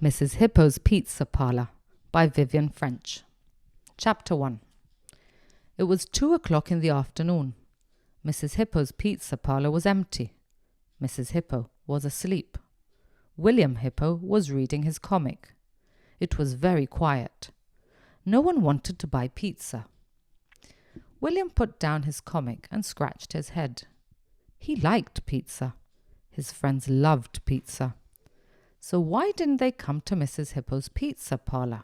Mrs. Hippo's Pizza Parlour by Vivian French. Chapter 1. It was 2:00 in the afternoon. Mrs. Hippo's pizza parlour was empty. Mrs. Hippo was asleep. William Hippo was reading his comic. It was very quiet. No one wanted to buy pizza. William put down his comic and scratched his head. He liked pizza. His friends loved pizza. So why didn't they come to Mrs. Hippo's pizza parlour?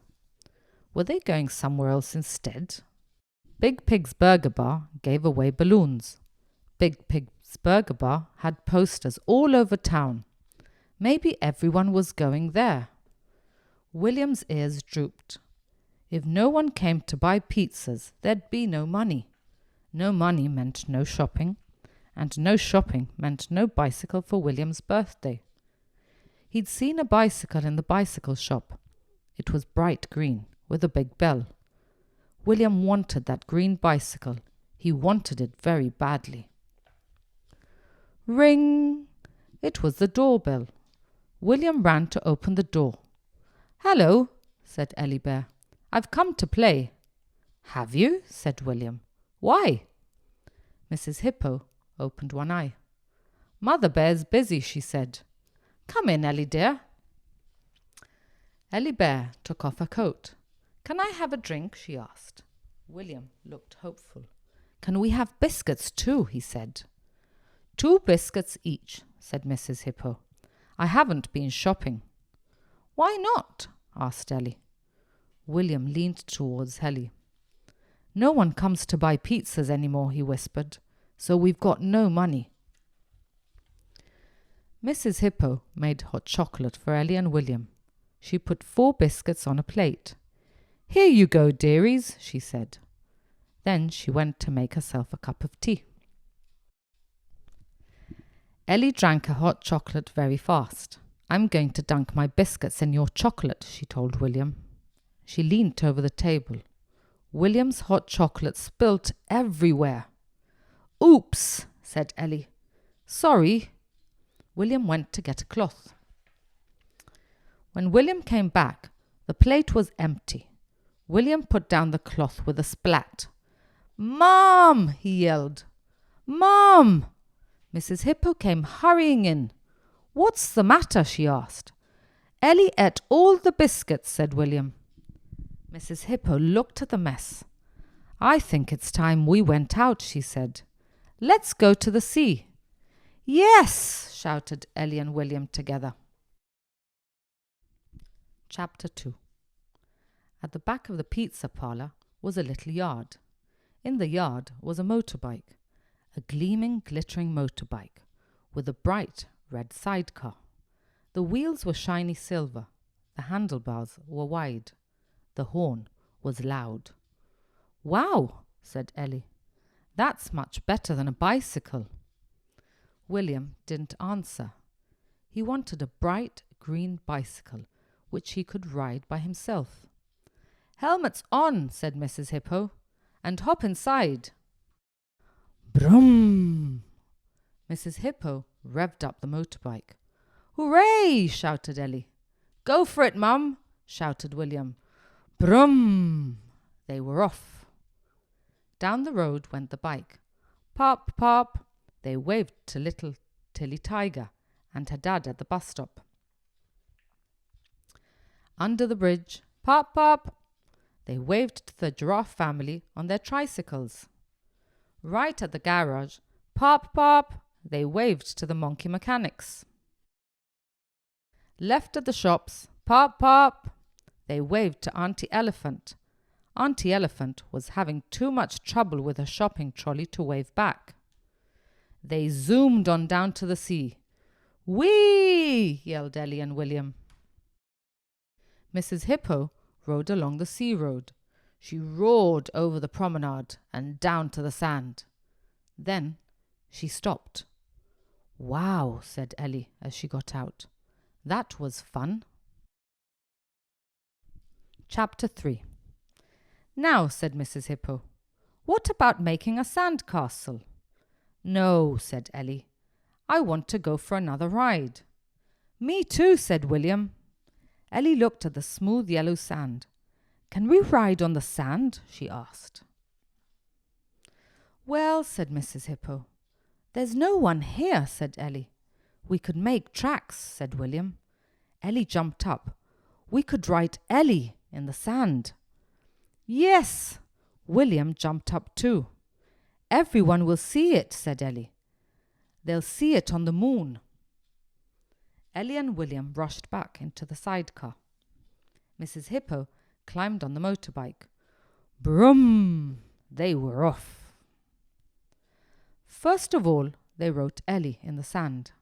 Were they going somewhere else instead? Big Pig's Burger Bar gave away balloons. Big Pig's Burger Bar had posters all over town. Maybe everyone was going there. William's ears drooped. If no one came to buy pizzas, there'd be no money. No money meant no shopping, and no shopping meant no bicycle for William's birthday. He'd seen a bicycle in the bicycle shop. It was bright green, with a big bell. William wanted that green bicycle. He wanted it very badly. Ring! It was the doorbell. William ran to open the door. "Hello," said Ellie Bear. "I've come to play." "Have you?" said William. "Why?" Mrs. Hippo opened one eye. "Mother Bear's busy," she said. "Come in, Ellie dear." Ellie Bear took off her coat. "Can I have a drink?" she asked. William looked hopeful. "Can we have biscuits too?" he said. "2 biscuits each," said Mrs. Hippo. "I haven't been shopping." "Why not?" asked Ellie. William leaned towards Ellie. "No one comes to buy pizzas anymore," he whispered, "so we've got no money." Mrs. Hippo made hot chocolate for Ellie and William. She put 4 biscuits on a plate. "Here you go, dearies," she said. Then she went to make herself a cup of tea. Ellie drank her hot chocolate very fast. "I'm going to dunk my biscuits in your chocolate," she told William. She leaned over the table. William's hot chocolate spilt everywhere. "Oops," said Ellie. "Sorry." William went to get a cloth. When William came back, the plate was empty. William put down the cloth with a splat. "Mom!" he yelled. "Mom!" Mrs. Hippo came hurrying in. "What's the matter?" she asked. "Ellie ate all the biscuits," said William. Mrs. Hippo looked at the mess. "I think it's time we went out," she said. "Let's go to the sea." "Yes!" shouted Ellie and William together. Chapter 2. At the back of the pizza parlour was a little yard. In the yard was a motorbike, a gleaming, glittering motorbike with a bright red sidecar. The wheels were shiny silver. The handlebars were wide. The horn was loud. "Wow," said Ellie. "That's much better than a bicycle." William didn't answer. He wanted a bright green bicycle which he could ride by himself. "Helmets on," said Mrs. Hippo, "and hop inside." Brum! Mrs. Hippo revved up the motorbike. "Hooray!" shouted Ellie. "Go for it, Mum!" shouted William. Brum! They were off. Down the road went the bike. Pop, pop! They waved to little Tilly Tiger and her dad at the bus stop. Under the bridge, pop, pop! They waved to the giraffe family on their tricycles. Right at the garage, pop, pop! They waved to the monkey mechanics. Left at the shops, pop, pop! They waved to Auntie Elephant. Auntie Elephant was having too much trouble with her shopping trolley to wave back. They zoomed on down to the sea. "Whee!" yelled Ellie and William. Mrs. Hippo rode along the sea road. She roared over the promenade and down to the sand. Then she stopped. "Wow," said Ellie as she got out. "That was fun." Chapter 3. "Now," said Mrs. Hippo, "what about making a sandcastle?" "No," said Ellie. "I want to go for another ride." "Me too," said William. Ellie looked at the smooth yellow sand. "Can we ride on the sand?" she asked. "Well," said Mrs. Hippo. "There's no one here," said Ellie. "We could make tracks," said William. Ellie jumped up. "We could write Ellie in the sand." "Yes!" William jumped up too. "Everyone will see it," said Ellie. "They'll see it on the moon." Ellie and William rushed back into the sidecar. Mrs. Hippo climbed on the motorbike. Broom! They were off. First of all, they wrote Ellie in the sand.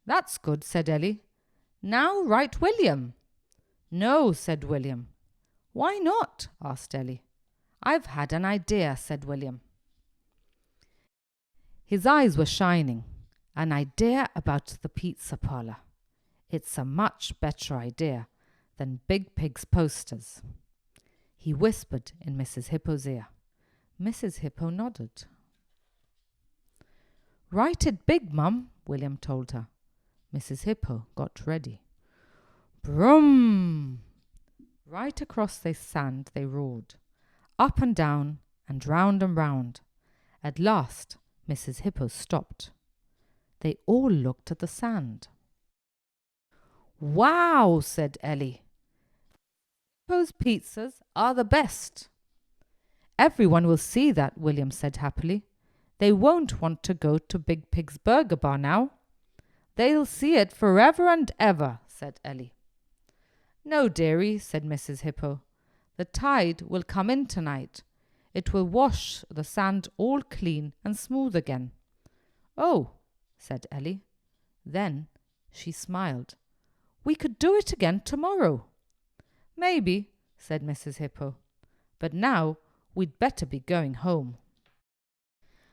"That's good," said Ellie. "Now write William." "No," said William. "Why not?" asked Ellie. "I've had an idea," said William. His eyes were shining. "An idea about the pizza parlour. It's a much better idea than Big Pig's posters." He whispered in Mrs. Hippo's ear. Mrs. Hippo nodded. "Write it big, Mum," William told her. Mrs. Hippo got ready. Broom! Right across the sand they roared, up and down and round and round. At last, Mrs. Hippo stopped. They all looked at the sand. "Wow!" said Ellie. "Hippo's pizzas are the best." "Everyone will see that," William said happily. "They won't want to go to Big Pig's Burger Bar now." "They'll see it forever and ever," said Ellie. "No, dearie," said Mrs. Hippo. "The tide will come in tonight. It will wash the sand all clean and smooth again." "Oh," said Ellie. Then she smiled. "We could do it again tomorrow." "Maybe," said Mrs. Hippo. "But now we'd better be going home."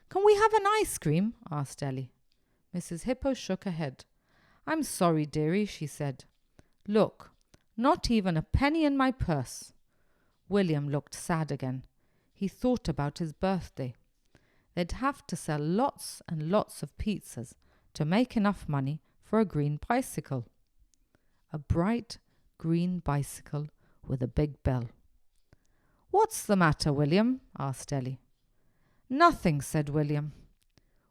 "Can we have an ice cream?" asked Ellie. Mrs. Hippo shook her head. "I'm sorry, dearie," she said. "Look, not even a penny in my purse." William looked sad again. He thought about his birthday. They'd have to sell lots and lots of pizzas to make enough money for a green bicycle. A bright green bicycle with a big bell. "What's the matter, William?" asked Ellie. "Nothing," said William.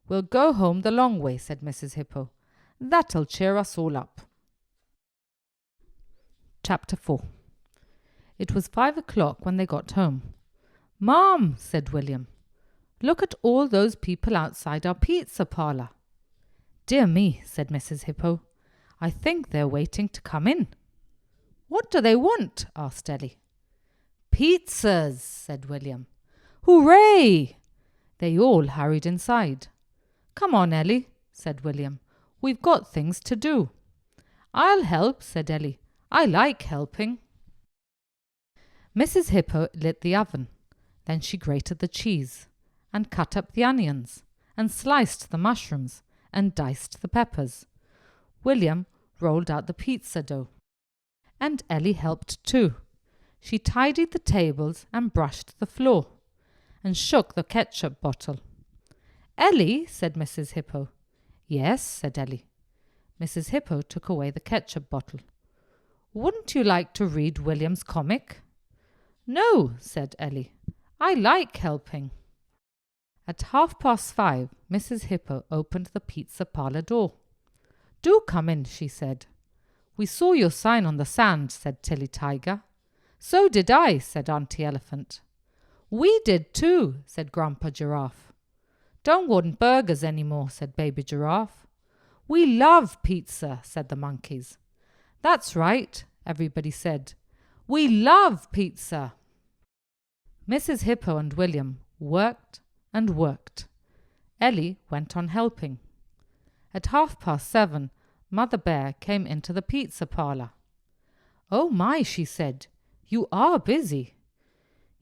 "We'll go home the long way," said Mrs. Hippo. "That'll cheer us all up." Chapter 4. It was 5 o'clock when they got home. "Mom," said William, "look at all those people outside our pizza parlour." "Dear me," said Mrs. Hippo. "I think they're waiting to come in." "What do they want?" asked Ellie. "Pizzas," said William. "Hooray!" They all hurried inside. "Come on, Ellie," said William. "We've got things to do." "I'll help," said Ellie. "I like helping." Mrs. Hippo lit the oven. Then she grated the cheese and cut up the onions and sliced the mushrooms and diced the peppers. William rolled out the pizza dough. And Ellie helped too. She tidied the tables and brushed the floor and shook the ketchup bottle. "Ellie," said Mrs. Hippo. "Yes," said Ellie. Mrs. Hippo took away the ketchup bottle. "Wouldn't you like to read William's comic?" "No," said Ellie. "I like helping." At 5:30, Mrs. Hippo opened the pizza parlour door. "Do come in," she said. "We saw your sign on the sand," said Tilly Tiger. "So did I," said Auntie Elephant. "We did too," said Grandpa Giraffe. "Don't want burgers any more," said Baby Giraffe. "We love pizza," said the monkeys. "That's right," everybody said. "We love pizza." Mrs. Hippo and William worked and worked. Ellie went on helping. At 7:30, Mother Bear came into the pizza parlour. "Oh my," she said, "you are busy."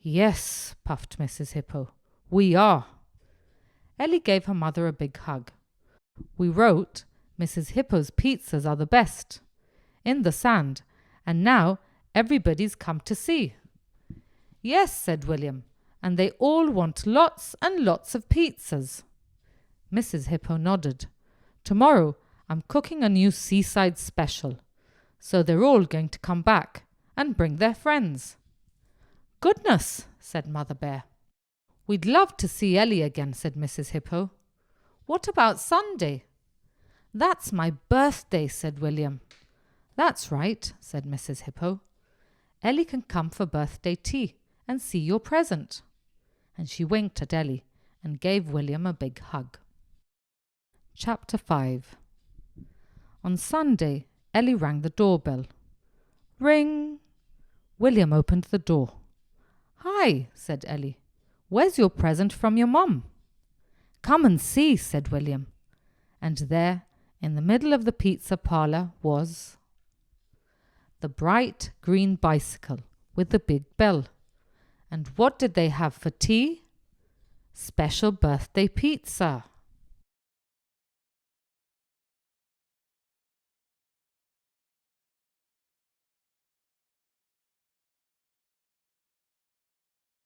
"Yes," puffed Mrs. Hippo, "we are." Ellie gave her mother a big hug. "We wrote, 'Mrs. Hippo's pizzas are the best,' in the sand, and now everybody's come to see." "Yes," said William, "and they all want lots and lots of pizzas." Mrs. Hippo nodded. "Tomorrow I'm cooking a new seaside special. So they're all going to come back and bring their friends." "Goodness," said Mother Bear. "We'd love to see Ellie again," said Mrs. Hippo. "What about Sunday?" "That's my birthday," said William. "That's right," said Mrs. Hippo. "Ellie can come for birthday tea and see your present." And she winked at Ellie and gave William a big hug. Chapter 5. On Sunday, Ellie rang the doorbell. Ring! William opened the door. "Hi," said Ellie. "Where's your present from your mum?" "Come and see," said William. And there, in the middle of the pizza parlour, was the bright green bicycle with the big bell. And what did they have for tea? Special birthday pizza.